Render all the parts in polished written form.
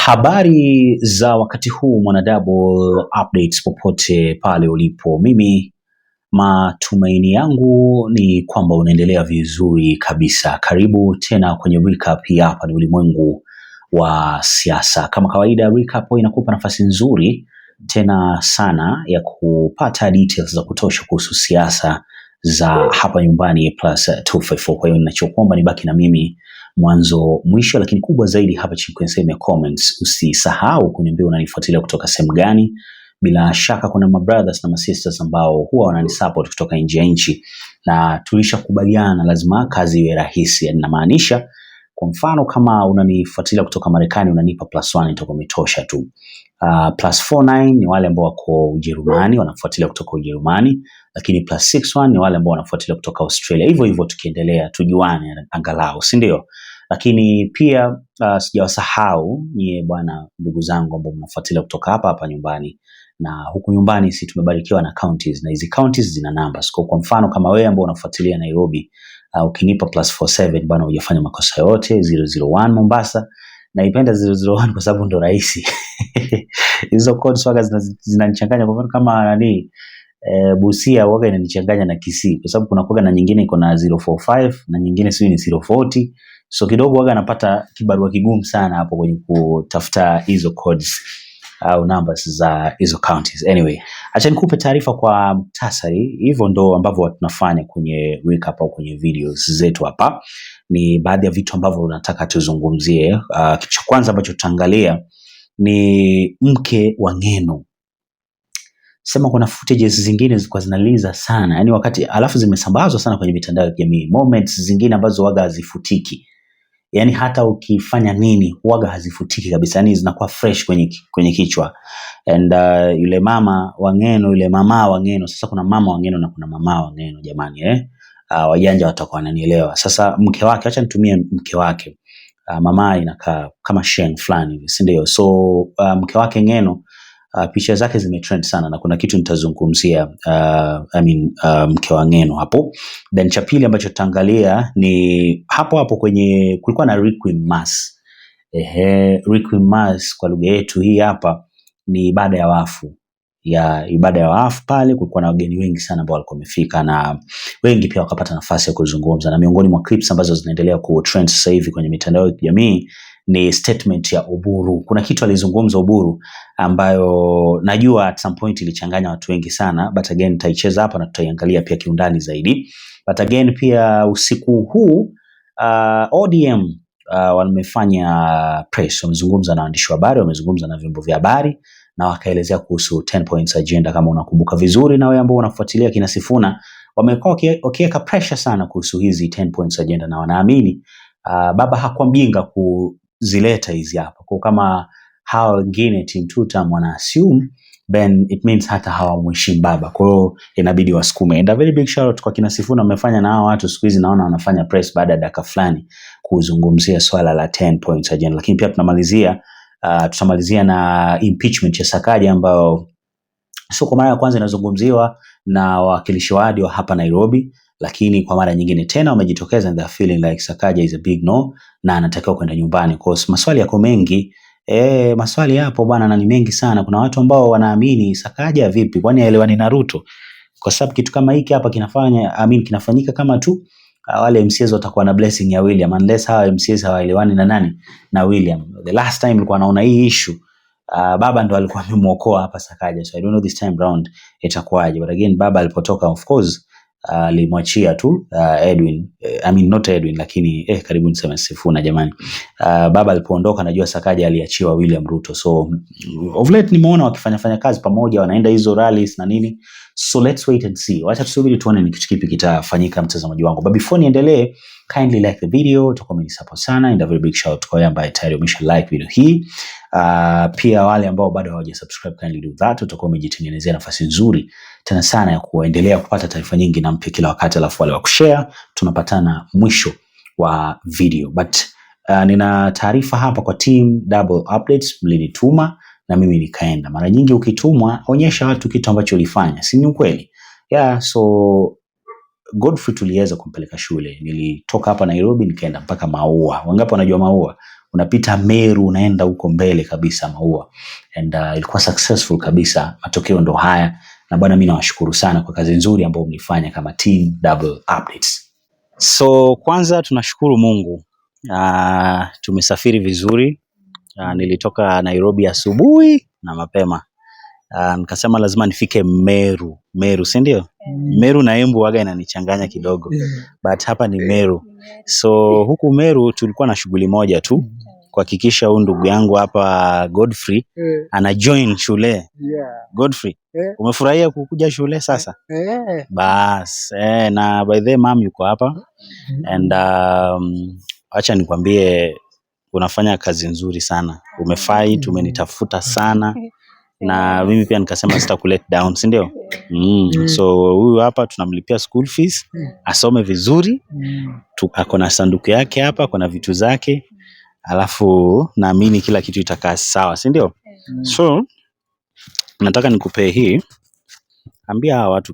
Habari za wakati huu mwana Double Updates popote pale ulipo. Mimi matumaini yangu ni kwamba unaendelea vizuri kabisa. Karibu tena kwenye recap. Hii hapa ni ulimwengu wa siasa. Kama kawaida, recap inakupa nafasi nzuri tena sana ya kupata details za kutosha kuhusu siasa za hapa nyumbani plus 254. Kwa hiyo ninachokuomba ni baki na mimi mwanzo mwisho, lakini kubwa zaidi hapa chini kwenye sehemu ya comments usisahau kuniambia unanifuatilia kutoka sehemu gani. Bila shaka kuna brothers na sisters ambao huwa wananisupport kutoka nje ya nchi, na tulishakubaliana lazima kazi iwe rahisi. Yani namaanisha, kwa mfano kama unanifuatilia kutoka Marekani unanipa +1 itakuwa imetosha tu. +49 ni wale ambao wako Ujerumani wanafuatilia kutoka Ujerumani, lakini +61 ni wale ambao wanafuatilia kutoka Australia. Hivyo hivyo tukiendelea tujuane angalau, si ndio? Lakini pia sijawasahau nyie bwana, ndugu zangu ambao mnafuatilia kutoka hapa hapa nyumbani, na huku nyumbani sisi tumebarikiwa na counties, na hizi counties zina numbers. Kwa mfano kama wewe ambao unafuatilia Nairobi, ukinipa +47 bwana, hujafanya makosa yote. 001 Mombasa, naipenda 001 kwa sababu ndo rahisi. Hizo codes waga zinanichanganya. Kwa mfano kama nani, Busia waga inanichanganya na Kisii, kwa sababu kuna kuga na nyingine iko na 045 na nyingine sio ni 040. So kidogo waga napata kibarua kigumu sana hapo kwenye kutafuta hizo codes au numbers za hizo counties. Anyway, acha nikupe taarifa kwa muhtasari. Hivyo ndo ambavyo tunafanya kwenye recap au kwenye videos zetu hapa. Ni baadhi ya vitu ambavyo nataka tuzungumzie. Kitu cha kwanza ambacho tutaangalia ni mke wa Ng'eno. Sema kuna footages zingine zilikuwa zinaliza sana, yani wakati alafu zimesambazwa sana kwenye mitandao ya kijamii. Moments zingine ambazo waga hazifutiki. Yani hata ukifanya nini waga hazifutiki kabisa, yani zinakuwa fresh kwenye kichwa. And yule mama wa Ng'eno, yule mama wa Ng'eno, sasa kuna mama wa Ng'eno na kuna mama wa Ng'eno jamani, wajanja watakuwa wananielewa. Sasa mke wake, acha nitumie mke wake. Mama inakaa kama Sheng fulani hivi, si ndio? So mke wake Ng'eno, picha zake zimetrend sana na kuna kitu nitazungumzia mke wa Ng'eno hapo. Then cha pili ambacho tutaangalia ni hapo kwenye kulikuwa na Requiem Mass. Requiem Mass kwa lugha yetu hii hapa ni ibada ya wafu. Ibada ya wafu pale kulikuwa na wageni wengi sana ambao walikuwa wamefika, na wengi pia wakapata nafasi ya kuzungumza. Na miongoni mwa clips ambazo zinaendelea kutrend sasa hivi kwenye mitandao ya kijamii ni statement ya Oburu. Kuna kitu alizungumza Oburu ambayo najua at some point ilichanganya watu wengi sana, but again nitaicheza hapa na tutaiangalia pia kiundani zaidi. But again pia usiku huu ODM wamefanya press, wamezungumza na waandishi wa habari, wamezungumza na vyombo vya habari na wakaelezea kuhusu 10 points agenda. Kama unakumbuka vizuri na wewe ambao unafuatilia kina Sifuna, wamekuwa wakiweka pressure sana kuhusu hizi 10 points agenda, na wanaamini baba hakuwa mjinga kuzileta hizi hapa. Kwa kama hao wengine team tutam wana assume, then it means hata hawamheshimu baba, kwa hiyo inabidi wasukume. And a very big shout out kwa kina Sifuna, wamefanya na hao watu siku hizi naona wanafanya press baada ya dakika fulani kuzungumzia swala la 10 points agenda. Lakini pia tutamalizia na impeachment ya Sakaja ambayo sio kwa mara ya kwanza inazungumziwa na wawakilishi wadi wa hapa Nairobi, lakini kwa mara nyingine tena wamejitokeza and they are feeling like Sakaja is a big no na anatakiwa kwenda nyumbani. Kwa sababu maswali yako mengi, maswali yapo bwana, na ni mengi sana. Kuna watu ambao wanaamini Sakaja vipi, kwani haelewani na Ruto? Kwa sababu kitu kama hiki hapa kinafanyika kama tu wale MCs watakuwa na blessing ya William, unless hawa MCs hawaelewani na nani, na William. The last time nilikuwa naona hii issue baba ndo alikuwa amemuokoa hapa Sakaja, so I don't know this time round itakuwaje. But again baba alipotoka, of course alimwachia tu Edwin, not Edwin, lakini karibu niseme Sifuna jamani. Baba alipoondoka najua Sakaja aliachiwa William Ruto. So of late nimeona wakifanya kazi pamoja, wanaenda hizo rallies na nini. So let's wait and see. Wacha tusubiri tuone ni kitu kipi kitafanyika, mtazamaji wangu. But before niendelee, kindly like the video, utakuwa umenisupport sana, and a very big shout out kwa wale ambao tayari wamesha like video hii. Pia wale ambao bado hawajasubscribe, kindly do that. Utakuwa umejitengenezea nafasi nzuri tena sana ya kuendelea kupata taarifa nyingi na mpya kila wakati. Alafu wale wa kushare tunapatana mwisho wa video. But nina taarifa hapa kwa team Double Updates, mlinituma na mimi nikaenda. Mara nyingi ukitumwa onyesha watu kitu ambacho ulifanya, si ni ukweli? So Godfrey tuliweza kumpeleka shule. Nilitoka hapa Nairobi nikaenda mpaka Maua. Wangapi wanajua Maua? unapita Meru, unaenda huko mbele kabisa Maua, and ilikuwa successful kabisa. Matokeo ndo haya, na bwana, mimi nawashukuru sana kwa kazi nzuri ambayo mlifanya kama team Double Updates. So kwanza tunashukuru Mungu, tumesafiri vizuri. Nilitoka Nairobi asubuhi na mapema, nikasema lazima nifike Meru, si ndio? Meru na Embu waga inanichanganya kidogo, but hapa ni Meru. So huku Meru tulikuwa na shughuli moja tu, kuhakikisha huyu ndugu yangu hapa Godfrey ana join shule. Godfrey, umefurahia kukuja shule sasa? Bas, na by the way mom yuko hapa, and acha nikwambie unafanya kazi nzuri sana, umefight, umenitafuta sana, na mimi pia nikasema sitakulet down, si ndio? So huyu hapa tunamlipia school fees, asome vizuri, ako na sanduku yake hapa, ako na vitu zake, alafu naamini kila kitu itakaa sawa, si ndio? So nataka nikupe hii, ambia hawa watu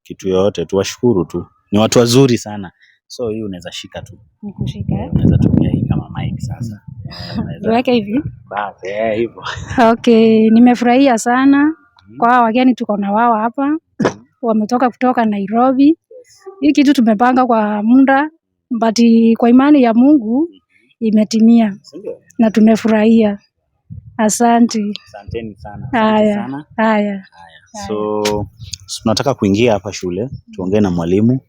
kitu yoyote, tuwashukuru tu, ni watu wazuri sana. So hii unaweza shika tu. Nikushika. Unaweza tumia hii kama mic sasa. Weka hivi. Basi hivyo. Okay, nimefurahia sana kwa wageni tuko na wao hapa. Wametoka kutoka Nairobi. Hii kitu tumepanga kwa muda, but kwa imani ya Mungu imetimia. Na tumefurahia. Asanteni sana. Haya. So tunataka kuingia hapa shule, tuongee na mwalimu,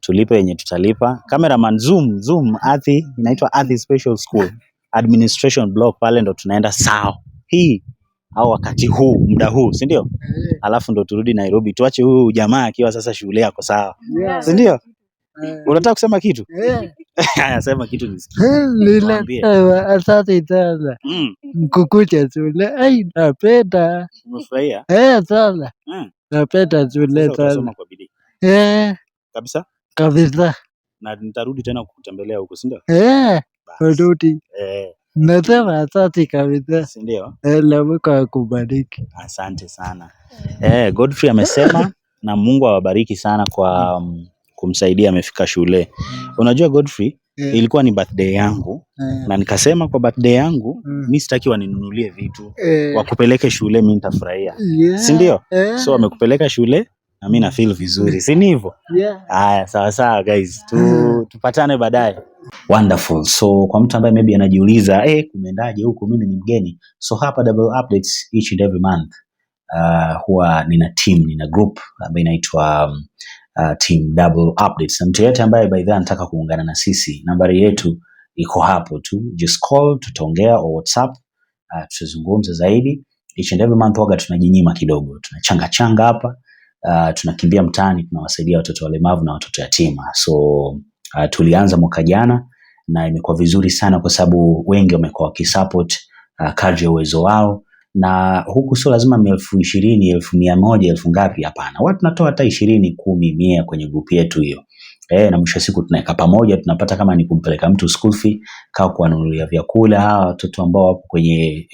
tulipe yenye tutalipa. Cameraman zoom Athi, inaitwa Athi Special School Administration Block, pale ndo tunaenda sawa hii au wakati huu, muda huu, si ndio? Alafu ndo turudi Nairobi, tuache huyu jamaa akiwa sasa shule yako sawa, si ndio? Unataka kusema kitu? Haya, sema kitu nisikie. Asante sana. Kukuja shule. Napenda. Umefurahia? Sana. Napenda shule sana. Unasoma kwa bidii. Kabisa? Kabisa. Na nitarudi tena kukutembelea huko, si ndio? Rudi. Nasema asante kabisa. Si ndio? Na Mungu akubariki. Asante sana. Godfrey amesema na Mungu awabariki sana kwa kumsaidia amefika shule. Unajua Godfrey, ilikuwa ni birthday yangu, na nikasema kwa birthday yangu mimi sitaki waninunulie vitu, wakupeleke shule, mimi nitafurahia, si ndio? So wamekupeleka shule na mimi na feel vizuri, si ni hivyo? Haya, sawa guys, tupatane baadaye. Wonderful. So kwa mtu ambaye maybe anajiuliza kumeendaje huko, mimi ni mgeni. So hapa Double Updates each and every month huwa nina group ambayo inaitwa team Double Updates. Na mtu yeyote ambaye by the way anataka kuungana na sisi, nambari yetu iko hapo tu, just call, tutaongea au WhatsApp, tutazungumza zaidi. Each and every month huwa tunajinyima kidogo, tunachanga hapa, tunakimbia mtaani, tunawasaidia watoto walemavu na watoto yatima. So tulianza mwaka jana na imekuwa vizuri sana, kwa sababu wengi wamekuwa wakisupport kadri ya uwezo wao, na huku sio lazima 20,000, 100,000, 1000 ngapi, hapana. Watu tunatoa hata 20, 10, 100 kwenye group yetu hiyo. Na mwisho siku tunaweka pamoja, tunapata kama ni kumpeleka mtu school fee, kao kuwanunulia vyakula hawa watoto ambao wapo kwenye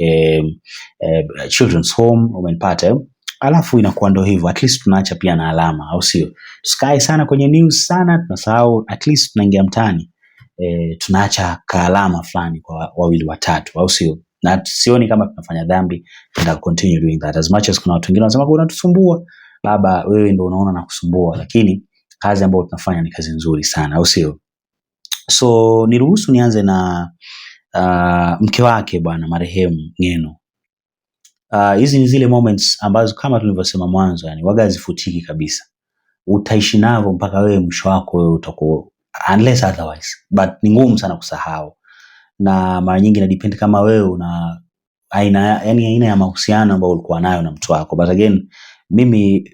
children's home, umenipata. Alafu inakuwa ndo hivyo, at least tunaacha pia na alama, au sio? Tusikae sana kwenye news sana, tunasahau, at least tunaingia mtaani, tunaacha kaalama fulani kwa wawili watatu, au sio? Na sioni kama tunafanya dhambi, tuna continue doing that. As much as kuna watu wengine wanasema unatusumbua, baba wewe ndio unaona na kusumbua, lakini kazi ambayo tunafanya ni kazi nzuri sana, au sio? So niruhusu nianze na mke wake bwana marehemu Ngeno. Hizi ni zile moments ambazo kama tulivyosema mwanzo, yani waga zifutiki kabisa. Utaishi navyo mpaka wewe mwisho wako wewe utakuwa, unless otherwise, but ni ngumu sana kusahau. Na mara nyingi na depend kama wewe una aina ya mahusiano ambayo ulikuwa nayo na mtu wako. But again, mimi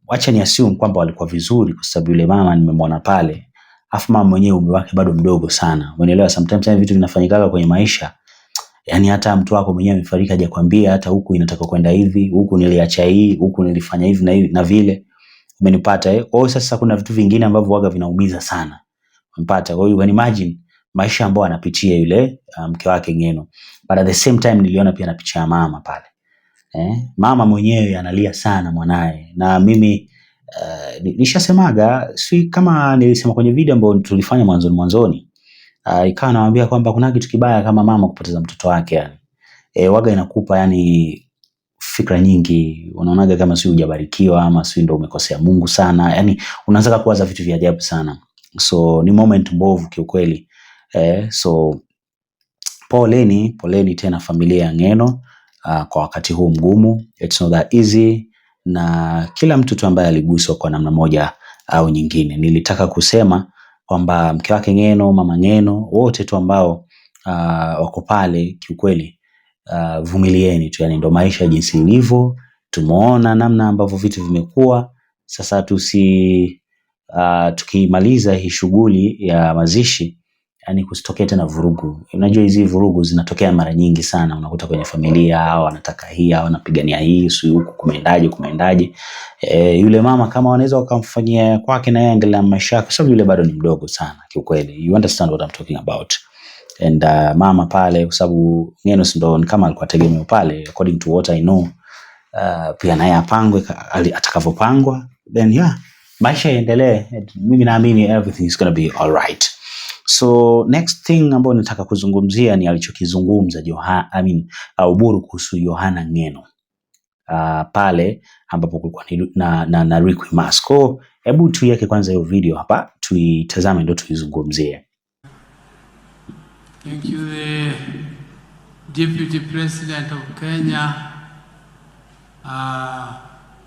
wacha ni assume kwamba walikuwa vizuri, kwa sababu yule mama nimemwona pale. Afu mama mwenyewe umri wake bado mdogo sana. Umeelewa, sometimes vitu vinafanyika kwenye maisha, yani hata mtu wako mwenyewe amefariki hajakwambia hata huku inataka kwenda hivi, huku niliacha hii, huku nilifanya hivi na hivi na vile. Umenipata Kwa hiyo sasa kuna vitu vingine ambavyo waga vinaumiza sana. Umenipata? Kwa hiyo you can imagine maisha ambayo anapitia yule mke wake Ngeno. But at the same time niliona pia na picha ya mama pale. Mama mwenyewe analia sana mwanae, na mimi nishasemaga, si kama nilisema kwenye video ambayo tulifanya mwanzoni, ikawa nawaambia kwamba kuna kitu kibaya kama mama kupoteza mtoto wake yani. Waga inakupa yani fikra nyingi, unaonaga kama si hujabarikiwa ama si ndio umekosea Mungu sana, yani unaanza kuwaza vitu vya ajabu sana. So ni moment mbovu kiukweli. So poleni tena familia ya Ng'eno kwa wakati huu mgumu. It's not that easy, na kila mtu tu ambaye aliguswa kwa namna moja au nyingine. Nilitaka kusema kwamba mke wake Ng'eno, mama Ng'eno, wote tu ambao wako pale kiukweli, vumilieni tu, yani ndo maisha jinsi ilivyo. Tumeona namna ambavyo vitu vimekuwa. Sasa tukimaliza hii shughuli ya mazishi, yani kusitokea tena vurugu. Unajua hizi vurugu zinatokea mara nyingi sana, unakuta kwenye familia au wanataka hii au wanapigania hii, si huku kumeendaje. Yule mama kama wanaweza wakamfanyia kwake na yeye angalia maisha yake, sababu yule bado ni mdogo sana kiukweli. You understand what I'm talking about. And mama pale, kwa sababu Ng'eno ndo kama alikuwa tegemeo pale, according to what I know, pia naye apangwe atakavyopangwa, then yeah, maisha yaendelee. Mimi naamini everything is going to be all right. So next thing ambayo nataka kuzungumzia ni alichokizungumza Oburu kuhusu Yohana Ng'eno pale ambapo kulikuwa na Rick Masko. Hebu tuiweke kwanza hiyo video hapa, tuitazame ndio tuizungumzie. Thank you, the Deputy President of Kenya,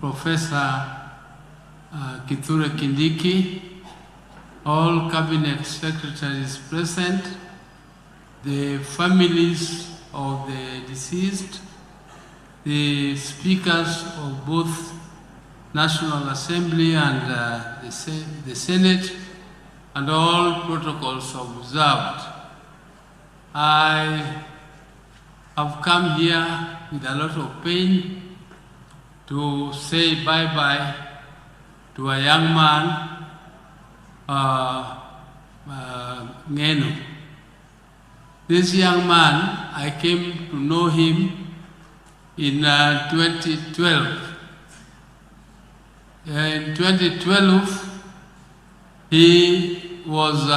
Professor Kithure Kindiki, all cabinet secretaries present, the families of the deceased, the speakers of both National Assembly and the Senate, and all protocols observed. I have come here with a lot of pain to say bye-bye to a young man, Ng'eno. This young man, I came to know him in 2012. In 2012, he was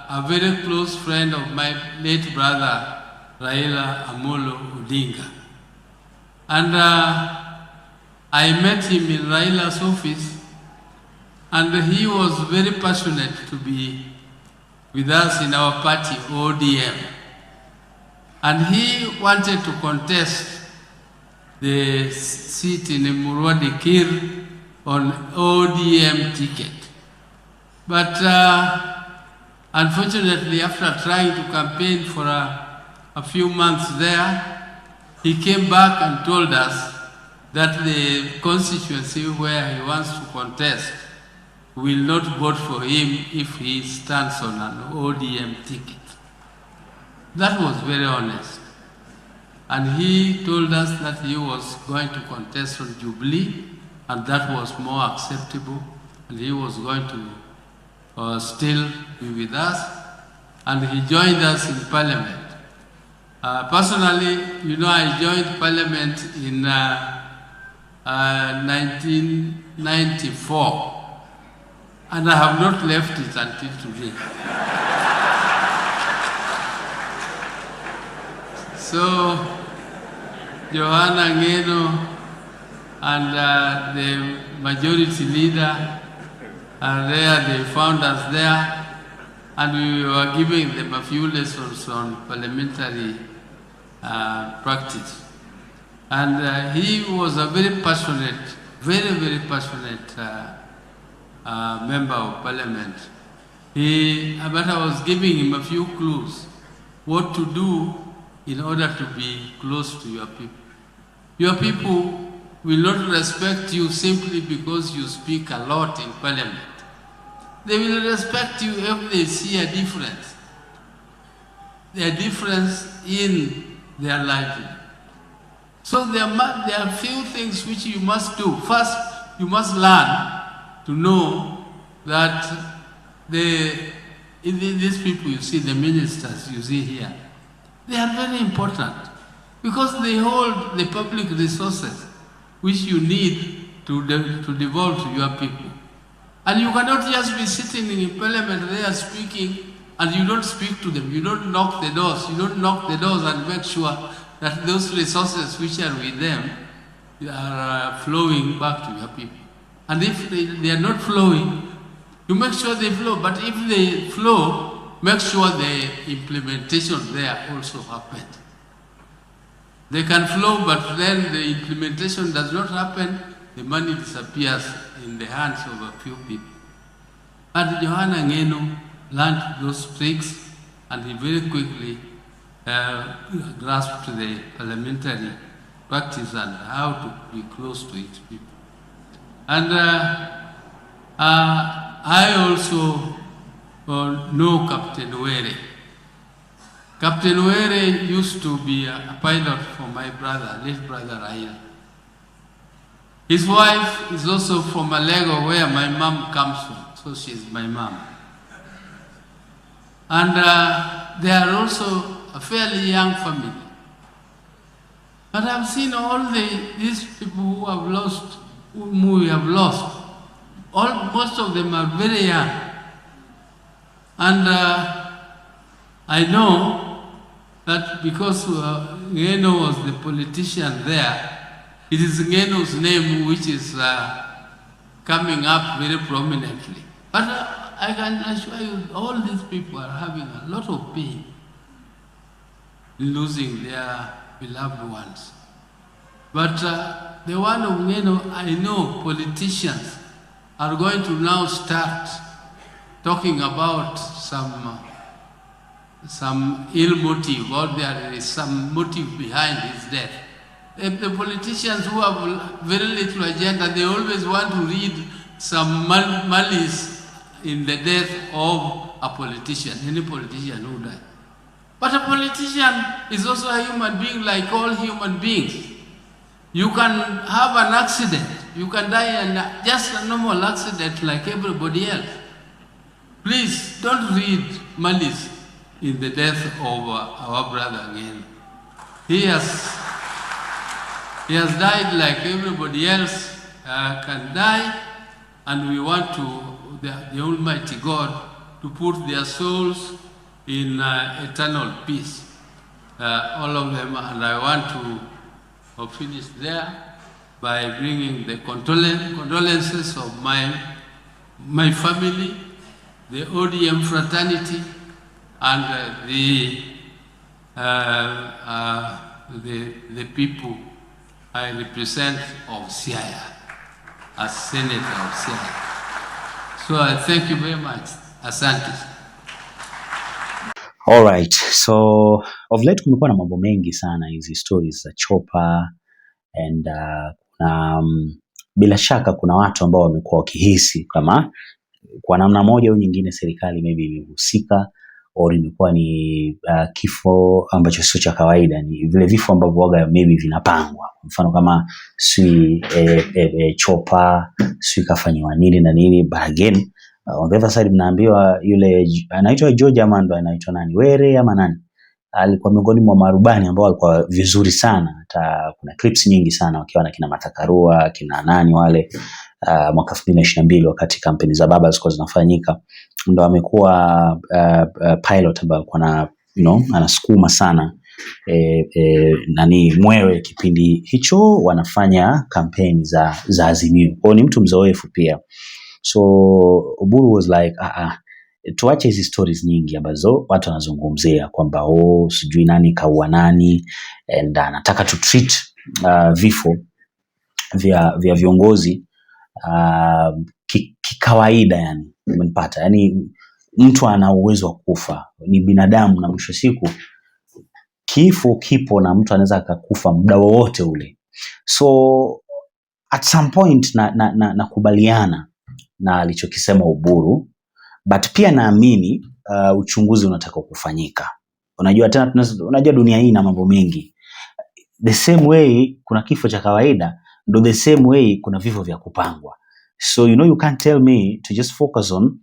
a very close friend of my late brother, Raila Amolo Odinga. And I met him in Raila's office, and he was very passionate to be with us in our party, ODM. And he wanted to contest the seat in Murwadi Kir on ODM ticket. But unfortunately, after trying to campaign for a few months there, he came back and told us that the constituency where he wants to contest will not vote for him if he stands on an ODM ticket. That was very honest. And he told us that he was going to contest on Jubilee, and that was more acceptable, and he was going to still be with us, and he joined us in Parliament. Personally, you know, I joined Parliament in 1994, and I have not left it until today. So, Yohana Ng'eno and the majority leader are there, they found us there, and we were giving them a few lessons on parliamentary practice. And he was a very passionate, very passionate member of parliament. But I was giving him a few clues what to do in order to be close to your people. Your people will not respect you simply because you speak a lot in parliament. They will respect you if they see a difference in their livelihood. So there are few things which you must do. First, you must learn to know that these people you see, the ministers you see here, they are very important because they hold the public resources which you need to devolve to your people. And you cannot just be sitting in parliament there speaking and you don't speak to them, you don't knock the doors, and make sure that those resources which are with them are flowing back to your people. And if they are not flowing, you make sure they flow. But if they flow, make sure the implementation there also happens. They can flow, but then the implementation does not happen, the money disappears in the hands of a few people. And Johana Ngeno learned those tricks, and he very quickly grasped the parliamentary practice and how to be close to its people. And I also know Captain Were. Captain Were used to be a pilot for my brother, late brother Raila. His wife is also from Malego, where my mom comes from, so she's my mom. And they are also a fairly young family. But I've seen all these people whom we have lost. Most of them are very young. And I know that because Ngeno was the politician there, it is Ngeno's name which is coming up very prominently. But I can assure you, all these people are having a lot of pain losing their beloved ones. But the one of Ngeno, I know politicians are going to now start talking about some ill motive, or there is some motive behind his death. If the politicians who have very little agenda, they always want to read some malice in the death of a politician, any politician who died. But a politician is also a human being like all human beings. You can have an accident, you can die in just a normal accident like everybody else. Please don't read malice in the death of our brother again. He has died like everybody else can die, and we want the Almighty God to put their souls in eternal peace, all of them. And I want to finish there by bringing the condolences of my family, the ODM fraternity, and the people I represent of Siaya, as Senator of Siaya. So I thank you very much. Asante. All right. So of late kumekuwa na mambo mengi sana, hizi stories za Chopa and bila shaka kuna watu ambao wamekuwa wakihisi kama kwa namna moja au nyingine serikali maybe imehusika, au imekuwa ni kifo ambacho sio cha kawaida, ni vile vifo ambavyo waga maybe vinapangwa. Mfano kama Chopa kafanywa nini na nini, but again on the other side mnaambiwa yule anaitwa George Amando, anaitwa nani, Were ama nani, alikuwa miongoni mwa marubani ambao walikuwa vizuri sana. Hata kuna clips nyingi sana wakiwa na kina Matakarua, kina nani wale, mwaka 2022 wakati kampeni za baba zilikuwa zinafanyika, ndo amekuwa pilot ambaye alikuwa na anasukuma sana nani Mwewe kipindi hicho wanafanya kampeni za Azimio. Kwa ni mtu mzoefu pia. So Oburu was like tuache hizi stories nyingi ambazo watu wanazungumzia kwamba sijui nani kaua nani, and anataka to treat vifo vya viongozi kikawaida. Yani umenipata, yani mtu ana uwezo wa kufa, ni binadamu, na mwisho siku kifo kipo na mtu anaweza akakufa muda wowote ule. So at some point nakubaliana na alichokisema Oburu, but pia naamini uchunguzi unataka kufanyika. Unajua tena, unajua dunia hii na mambo mengi. The same way kuna kifo cha kawaida, ndo the same way kuna vifo vya kupangwa. So you can't tell me to just focus on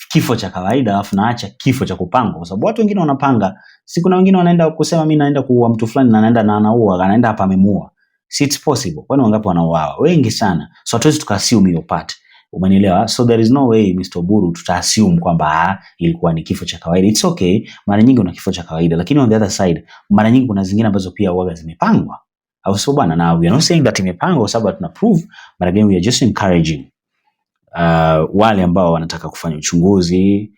kifo cha kawaida alafu naacha kifo cha kupangwa, kwa sababu watu wengine wanapanga. Si kuna wengine wanaenda kusema mimi naenda kuua mtu fulani na anaenda na anaua, anaenda hapa amemuua. Si it's possible. Kwani wangapi wanauawa? Wengi sana. So hatuwezi tukaassume hiyo part. Umenielewa? So there is no way Mr. Oburu tuta-assume kwamba ilikuwa ni kifo cha kawaida. It's okay, mara nyingi una kifo cha kawaida, lakini on the other side mara nyingi kuna zingine ambazo pia huaga zimepangwa. Au sio bwana? Na we are not saying that imepangwa kwa sababu tuna prove, but again we are just encouraging wale ambao wanataka kufanya uchunguzi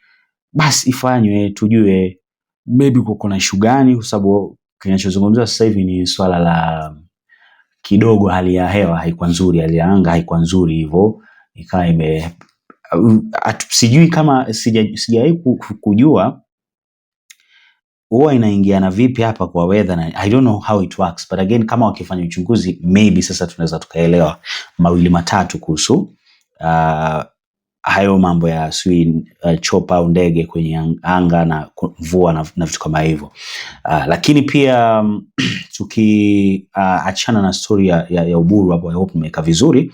basi ifanywe, tujue maybe kuna issue gani, kwa sababu kinachozungumzwa sasa hivi ni swala la kidogo hali ya hewa haikuwa nzuri, hali ya anga haikuwa nzuri, hivyo ikawa sijui kama sijawahi kujua huwa inaingiana vipi hapa kwa weather, na I don't know how it works, but again kama wakifanya uchunguzi maybe sasa tunaweza tukaelewa mawili matatu kuhusu hayo mambo ya chopa au ndege kwenye anga na mvua na vitu kama hivyo. Lakini pia tukiachana na story ya Oburu hapo, I hope nimeweka vizuri.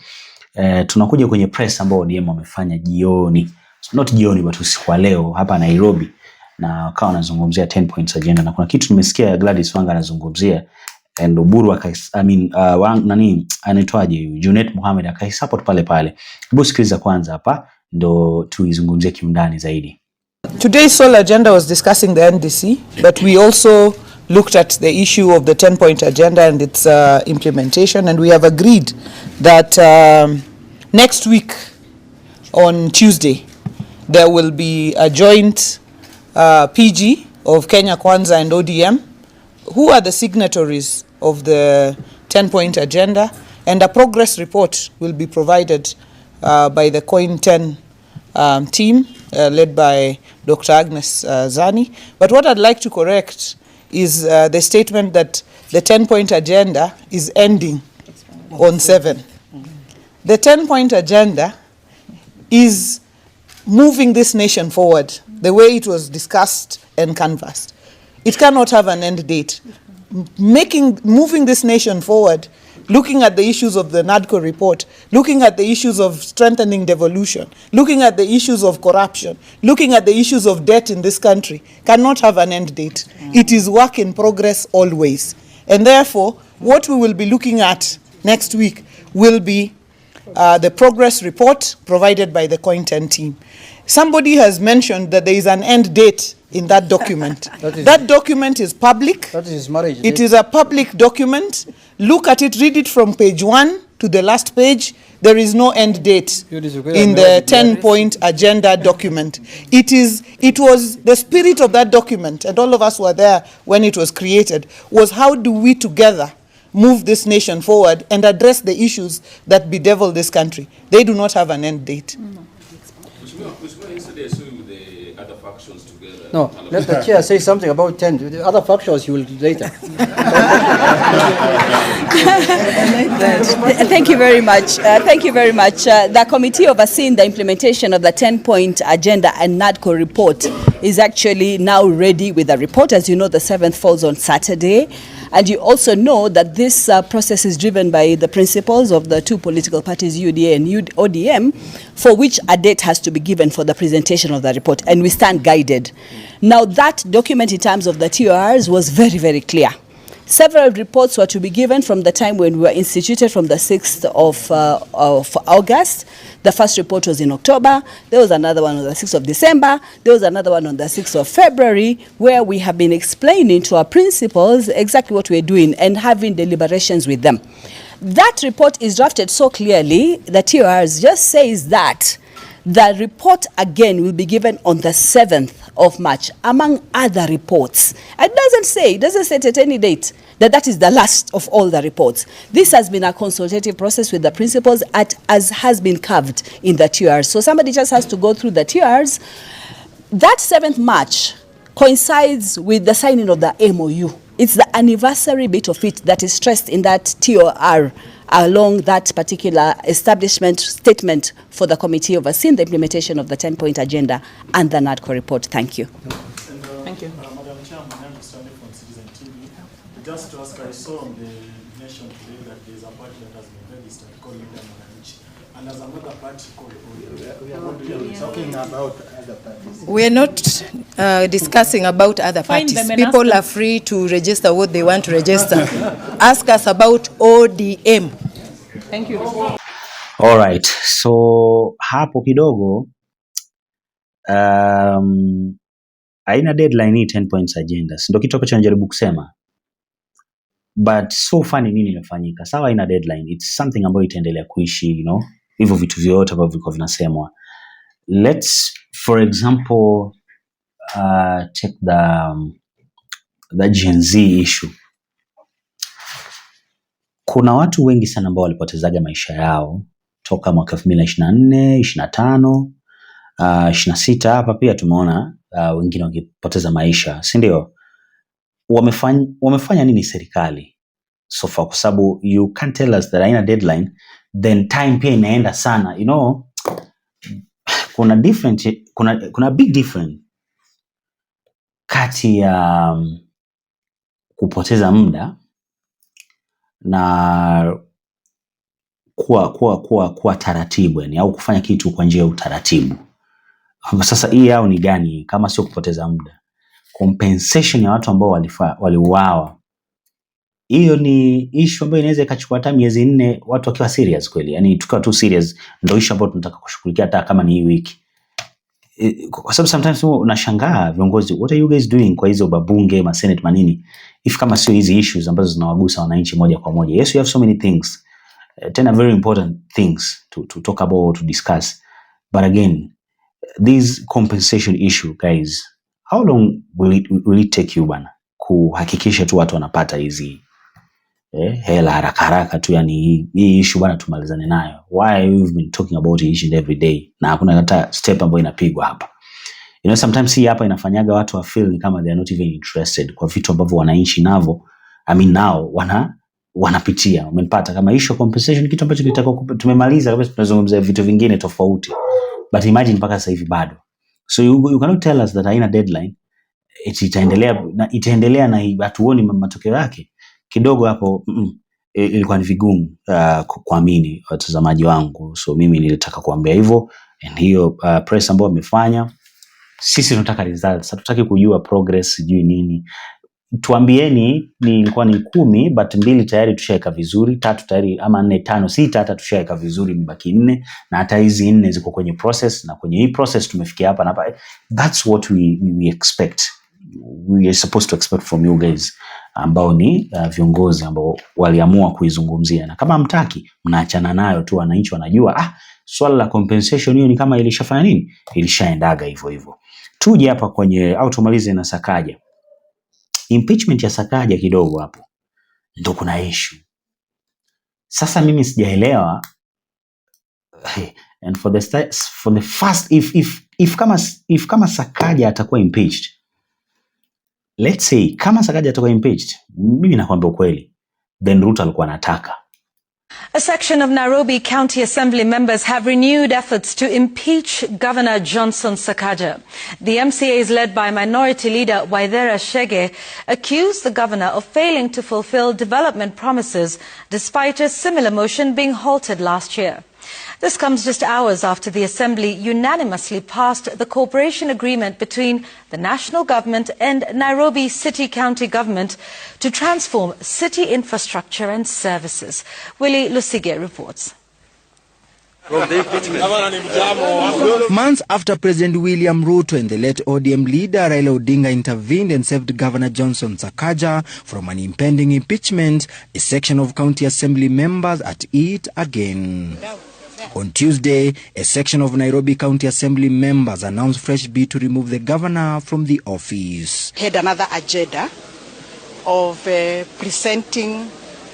Tunakuja kwenye press ambao ODM wamefanya jioni, not jioni but usiku wa leo hapa Nairobi, na wakawa wanazungumzia 10 points agenda, na kuna kitu nimesikia Gladys Wanga anazungumzia and Oburu anaitwaje Junet Mohamed akaisupport pale. Hebu sikiliza kwanza hapa ndo tuizungumzie kiundani zaidi. Today's sole agenda was discussing the NDC, but we also looked at the issue of the 10-point agenda and its implementation, and we have agreed that next week on Tuesday there will be a joint PG of Kenya Kwanza and ODM, who are the signatories of the 10-point agenda, and a progress report will be provided by the Coin 10 team led by Dr. Agnes Zani. But what I'd like to correct is the statement that the 10-point agenda is ending on 7. The 10-point agenda is moving this nation forward the way it was discussed and canvassed. It cannot have an end date. Moving this nation forward, looking at the issues of the NADCO report, looking at the issues of strengthening devolution, looking at the issues of corruption, looking at the issues of debt in this country, cannot have an end date. It is work in progress always. And therefore, what we will be looking at next week will be the progress report provided by the Coin 10 team. Somebody has mentioned that there is an end date in that document. That document is public. That is marriage. It is a public document. Look at it, read it from page 1 to the last page. There is no end date in the 10-point agenda document. It was the spirit of that document, and all of us were there when it was created, was how do we together move this nation forward and address the issues that bedevil this country. They do not have an end date. No, let the chair say something about 10. The other factions you will later. Thank you very much. Thank you very much. The committee overseeing the implementation of the 10-point agenda and NADCO report is actually now ready with a report. As you know, the 7th falls on Saturday. And you also know that this process is driven by the principles of the two political parties, UDA and ODM, for which a date has to be given for the presentation of the report. And we stand guided. Now, that document in terms of the TORs was very, very clear. Several reports were to be given from the time when we were instituted from the 6th of August. The first report was in October. There was another one on the 6th of December. There was another one on the 6th of February, where we have been explaining to our principals exactly what we're doing and having deliberations with them. That report is drafted so clearly, the TORs just says that the report again will be given on the 7th of March, among other reports. It doesn't say at any date that is the last of all the reports. This has been a consultative process with the principals as has been carved in the TORs. So somebody just has to go through the TORs. That 7th March coincides with the signing of the MOU. It's the anniversary bit of it that is stressed in that TOR along that particular establishment statement for the committee overseeing the implementation of the 10-point agenda and the NADCO report. Thank you. Thank you. Madam Chair, my name is Stanley from Citizen TV. Just to ask, I saw on the Nation today that there is a party that has been registered called Linda Mwananchi. And there's another party called ODM. We are talking about other parties. We are not discussing about other parties. People are free to register what they want to register. Ask us about ODM. Thank you. All right. So hapo kidogo haina deadline hii 10 points agenda. Ndio kitu ambacho najaribu kusema. But so funny nini imefanyika? Sawa haina deadline. It's something ambayo itaendelea kuishi, hivyo vitu vyote ambavyo viko vinasemwa. Let's for example check the Gen Z issue. Kuna watu wengi sana ambao walipotezaga maisha yao toka mwaka 2024, 25, 26 hapa pia tumeona wengine wakipoteza maisha, si ndio? Wamefanya nini serikali so far? Kwa sababu you can't tell us that haina deadline, then time pia inaenda sana, kuna big difference kati ya kupoteza muda na kuwa taratibu, yani au kufanya kitu kwa njia ya utaratibu. Sasa hii yao ni gani kama sio kupoteza muda? Compensation ya watu ambao waliuawa, hiyo ni issue ambayo inaweza ikachukua hata miezi 4 watu wakiwa serious kweli, yani tukiwa tu serious ndio issue ambayo tunataka kushughulikia hata kama ni hii wiki. Kwa sababu sometimes unashangaa viongozi, what are you guys doing kwa hizo babunge, masenate, manini, if kama sio hizi issues ambazo zinawagusa wananchi moja kwa moja. Yes, you have so many things, tena very important things to talk about, to discuss, but again this compensation issue guys, how long will it take you bana kuhakikisha tu watu wanapata hizi hela haraka tu, yani hii issue bana tumalizane nayo. Why we've been talking about it each and every day na hakuna hata step ambayo inapigwa hapa. Sometimes hii hapa inafanyaga watu wa feel ni kama they are not even interested kwa vitu ambavyo wananchi nao wanapitia. Umempata kama issue compensation, kitu ambacho tumemaliza kabisa, tunazungumzia vitu vingine tofauti, but imagine mpaka sasa hivi bado. So you cannot tell us that haina deadline. Itaendelea na hatuoni matokeo yake. Kidogo hapo ilikuwa ni vigumu kuamini watazamaji wangu, so mimi nilitaka kuambia hivyo, and hiyo press ambayo wamefanya, sisi tunataka results, hatutaki kujua progress sijui nini. Tuambieni ilikuwa ni 10 but 2 tayari tushaweka vizuri, 3 tayari ama 4, 5, 6 hata tushaweka vizuri, mbaki 4, na hata hizi 4 ziko kwenye process, na kwenye hii process tumefikia hapa na hapa. That's what we expect. We are supposed to expect from you guys ambao ni viongozi ambao waliamua kuizungumzia, na kama hamtaki mnaachana nayo tu, wananchi wanajua swala la compensation hiyo ni kama ilishafanya nini, ilishaendaga hivyo. Tuje hapa kwenye au tumalize na Sakaja. Impeachment ya Sakaja kidogo hapo ndo kuna issue. Sasa mimi sijaelewa, and for the first if kama Sakaja atakuwa impeached, let's say kama Sakaja atakuwa impeached, mimi nakwambia ukweli, then Ruto alikuwa anataka. A section of Nairobi County Assembly members have renewed efforts to impeach Governor Johnson Sakaja. The MCAs, led by Minority Leader Waithera Chege, accused the governor of failing to fulfill development promises despite a similar motion being halted last year. This comes just hours after the Assembly unanimously passed the cooperation agreement between the national government and Nairobi City County government to transform city infrastructure and services. Willie Lusige reports. Months after President William Ruto and the late ODM leader Raila Odinga intervened and saved Governor Johnson Sakaja from an impending impeachment, a section of county assembly members at it again. On Tuesday, a section of Nairobi County Assembly members announced fresh bid to remove the governor from the office. Had another agenda of presenting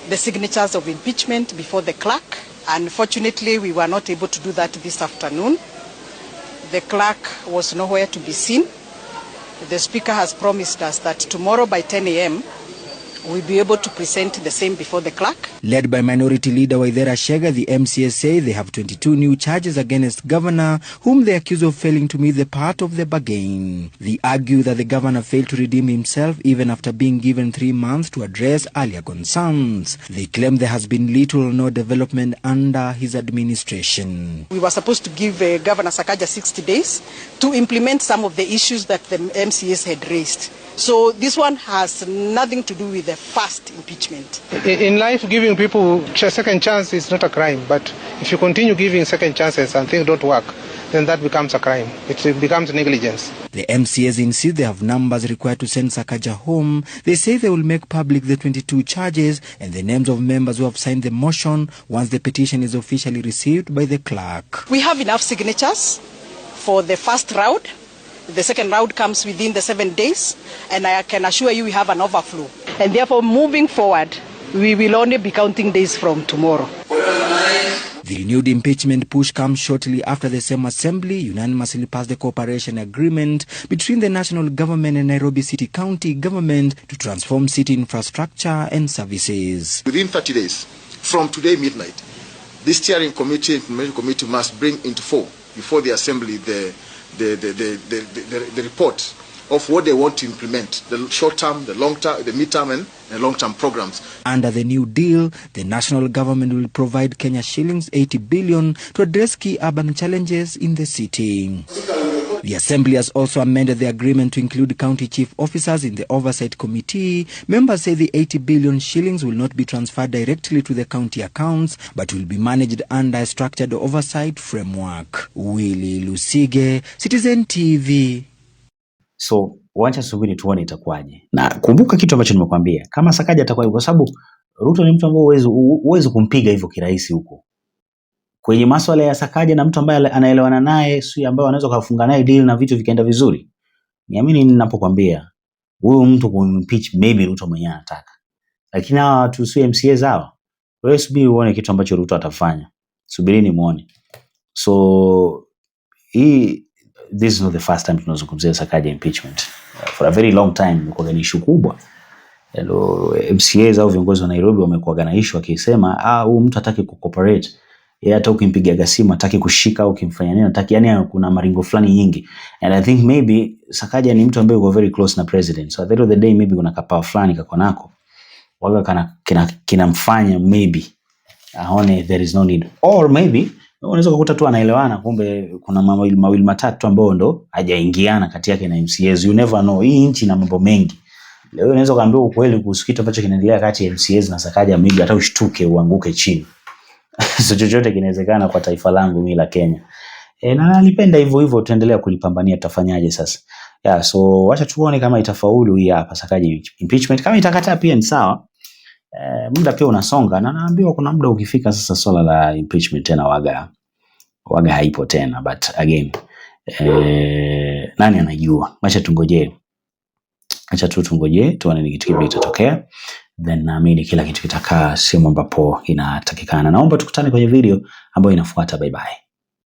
the signatures of impeachment before the clerk. Unfortunately, we were not able to do that this afternoon. The clerk was nowhere to be seen. The Speaker has promised us that tomorrow by 10 a.m. we'll be able to present the same before the clerk. Led by Minority Leader Waithera Chege, the MCA say they have 22 new charges against Governor, whom they accuse of failing to meet the part of the bargain. They argue that the Governor failed to redeem himself even after being given 3 months to address earlier concerns. They claim there has been little or no development under his administration. We were supposed to give Governor Sakaja 60 days to implement some of the issues that the MCAs had raised. So this one has nothing to do with the first impeachment. In life, giving people a second chance is not a crime, but if you continue giving second chances and things don't work, then that becomes a crime. It becomes negligence. The MCAs insist they have numbers required to send Sakaja home. They say they will make public the 22 charges and the names of members who have signed the motion once the petition is officially received by the clerk. We have enough signatures for the first round. The second round comes within the 7 days, and I can assure you we have an overflow. And therefore, moving forward, we will only be counting days from tomorrow. The renewed impeachment push comes shortly after the same assembly unanimously passed the cooperation agreement between the national government and Nairobi City County government to transform city infrastructure and services. Within 30 days, from today midnight, this steering committee, implementation committee must bring into form before the assembly the report of what they want to implement, the short-term, the long-term, the mid-term and the long-term programs. Under the new deal, the national government will provide Kenya shillings 80 billion to address key urban challenges in the city. The Assembly has also amended the agreement to include county chief officers in the oversight committee. Members say the 80 billion shillings will not be transferred directly to the county accounts, but will be managed under a structured oversight framework. Willy Lusige, Citizen TV. So wacha subiri tuone itakuwaje. Na kumbuka kitu ambacho nimekwambia, kama Sakaja atakuwa, kwa sababu Ruto ni mtu ambaye huwezi kumpiga hivyo kirahisi huko. Kwenye masuala ya Sakaja na mtu ambaye anaelewana naye, si ambaye anaweza kufunga naye deal na vitu vikaenda vizuri. Niamini ninapokuambia, huyu mtu kumimpeach maybe Ruto mwenyewe anataka. Lakini hawa watu si MCA zao. Wewe subiri uone kitu ambacho Ruto atafanya. Subirini muone. So this is not the first time tunazungumzia Sakaja impeachment. For a very long time imekuwa ni issue kubwa. Hello, MCAs au viongozi wa Nairobi wamekuwa na issue akisema huyu mtu hataki kucooperate. Yeye hata ukimpigia simu hataki kushika au ukimfanya nini hataki, yani kuna maringo fulani nyingi. And I think maybe Sakaja ni mtu ambaye yuko very close na president. So at the end of the day maybe kuna kapao fulani kako nako. Waga kinamfanya maybe aone there is no need, or maybe unaweza kukuta tu anaelewana, kumbe kuna mawili matatu ambao ndo hajaingiana kati yake na MCAs. You never know, hii nchi na mambo mengi. Leo unaweza kaambiwa ukweli kuhusu kitu ambacho kinaendelea kati ya MCAs na Sakaja, maybe hata ushtuke uanguke chini. So chochote kinawezekana kwa taifa langu mimi la Kenya. Na nalipenda hivyo tuendelea kulipambania, tutafanyaje sasa? So wacha tuone kama itafaulu hii hapa Sakaja impeachment. Kama itakataa pia ni sawa. Muda pia unasonga na naambiwa kuna muda ukifika sasa swala la impeachment tena waga haipo tena, but again nani anajua. Acha tungojee tuone ni kitu kipi kitatokea, then naamini kila kitu kitakaa sehemu ambapo inatakikana. Naomba tukutane kwenye video ambayo inafuata. Bye bye.